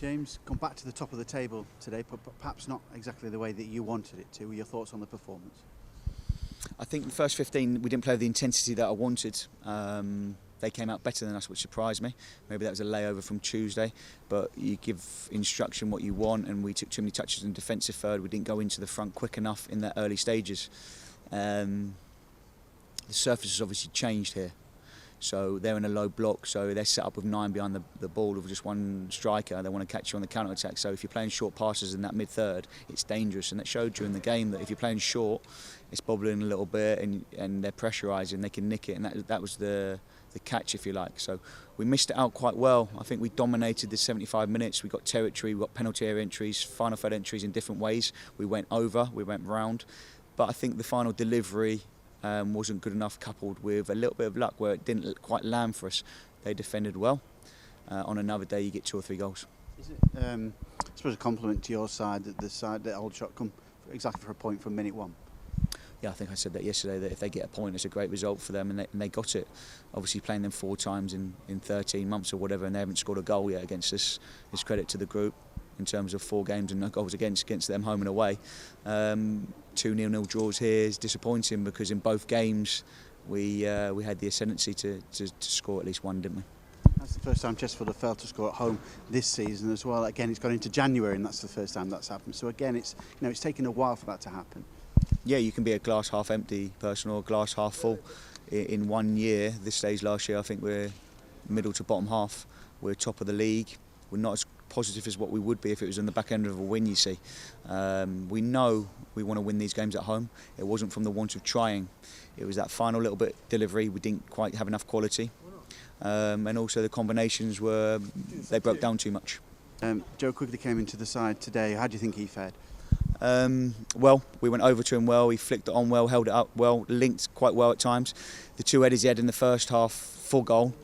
James, gone back to the top of the table today, but perhaps not exactly the way that you wanted it to. What are your thoughts on the performance? I think the first 15 we didn't play with the intensity that I wanted. They came out better than us, which surprised me. Maybe that was a layover from Tuesday, but you give instruction what you want, and we took too many touches in defensive third. We didn't go into the front quick enough in the early stages. The surface has obviously changed here. So they're in a low block, so they're set up with 9 behind the ball with just one striker. They want to catch you on the counter-attack. So if you're playing short passes in that mid-third, it's dangerous. And that showed during the game that if you're playing short, it's bobbling a little bit and they're pressurising, they can nick it. And that was the catch, if you like. So we missed it out quite well. I think we dominated the 75 minutes. We got territory, we got penalty area entries, final third entries in different ways. We went over, we went round. But I think the final delivery wasn't good enough, coupled with a little bit of luck where it didn't quite land for us. They defended well. On another day, you get 2 or 3 goals. Is it, I suppose, a compliment to your side that the side that Aldershot come exactly for a point from minute 1? Yeah, I think I said that yesterday, that if they get a point, it's a great result for them, and they got it. Obviously, playing them 4 times in 13 months or whatever, and they haven't scored a goal yet against us, is credit to the group in terms of 4 games and no goals against them home and away. 2 0-0 draws here is disappointing, because in both games we had the ascendancy to score at least 1, didn't we? That's the first time Chesterfield have failed to score at home this season as well. Again, it's gone into January, and that's the first time that's happened. So again, it's taken a while for that to happen. Yeah, you can be a glass half empty person or a glass half full. In 1 year, this stage last year, I think we're middle to bottom half. We're top of the league. We're not as positive as what we would be if it was on the back end of a win, you see. We know we want to win these games at home. It wasn't from the want of trying. It was that final little bit delivery. We didn't quite have enough quality. And also the combinations they broke down too much. Joe Quigley came into the side today. How do you think he fared? Well, we went over to him well, he flicked it on well, held it up well, linked quite well at times. The 2 headers he had in the first half, full goal,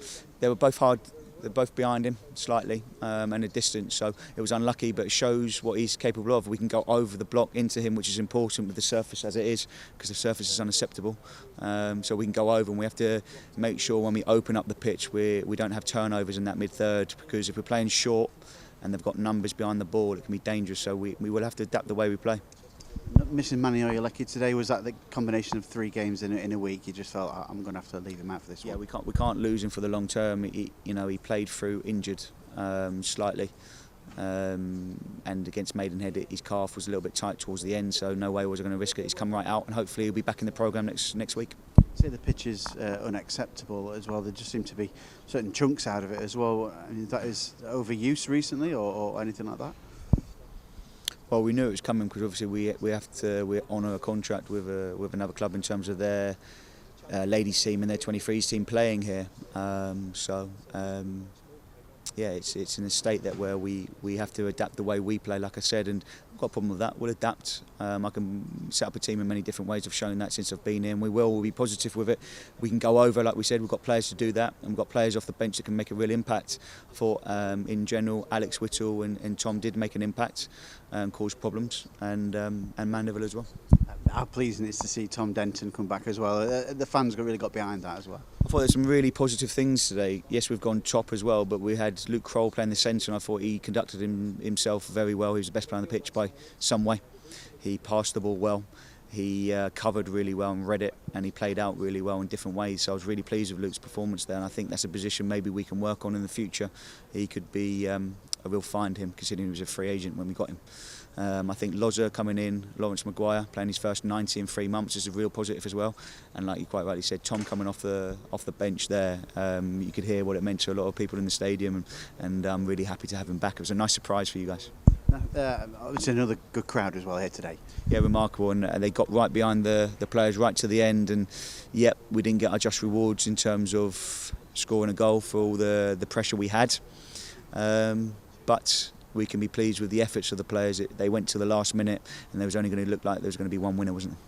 they were both hard, they're both behind him slightly and a distance, so it was unlucky, but it shows what he's capable of. We can go over the block into him, which is important with the surface as it is, because the surface is unacceptable. So we can go over, and we have to make sure when we open up the pitch we don't have turnovers in that mid-third, because if we're playing short and they've got numbers behind the ball, it can be dangerous, so we will have to adapt the way we play. Missing Manny Oyeleki today, was that the combination of 3 games in a week? You just felt, I'm going to have to leave him out for this one? Yeah, we can't lose him for the long term. He played through injured slightly, and against Maidenhead his calf was a little bit tight towards the end, so no way was I going to risk it. He's come right out, and hopefully he'll be back in the programme next week. Say the pitch is unacceptable as well. There just seem to be certain chunks out of it as well. I mean, that is overuse recently, or anything like that? Well, we knew it was coming, because obviously we honour a contract with another club in terms of their ladies team and their 23s team playing here. Yeah, it's in a state that where we have to adapt the way we play, like I said, and I've got a problem with that. We'll adapt. I can set up a team in many different ways. I've shown that since I've been here, and we'll be positive with it. We can go over, like we said, we've got players to do that, and we've got players off the bench that can make a real impact. I thought, in general, Alex Whittle and Tom did make an impact, cause problems, and Mandeville as well. How pleasing it is to see Tom Denton come back as well. The fans really got behind that as well. I thought there's some really positive things today. Yes, we've gone top as well, but we had Luke Kroll playing the centre, and I thought he conducted himself very well. He was the best player on the pitch by some way. He passed the ball well, he covered really well and read it, and he played out really well in different ways. So I was really pleased with Luke's performance there, and I think that's a position maybe we can work on in the future. He could be a real find, him, considering he was a free agent when we got him. I think Loza coming in, Lawrence Maguire playing his first 90 in 3 months is a real positive as well. And like you quite rightly said, Tom coming off the bench there, you could hear what it meant to a lot of people in the stadium, and I'm really happy to have him back. It was a nice surprise for you guys. It's another good crowd as well here today. Yeah, remarkable, and they got right behind the players right to the end, and yep, we didn't get our just rewards in terms of scoring a goal for all the pressure we had. But we can be pleased with the efforts of the players. They went to the last minute, and there was only going to look like there was going to be one winner, wasn't there?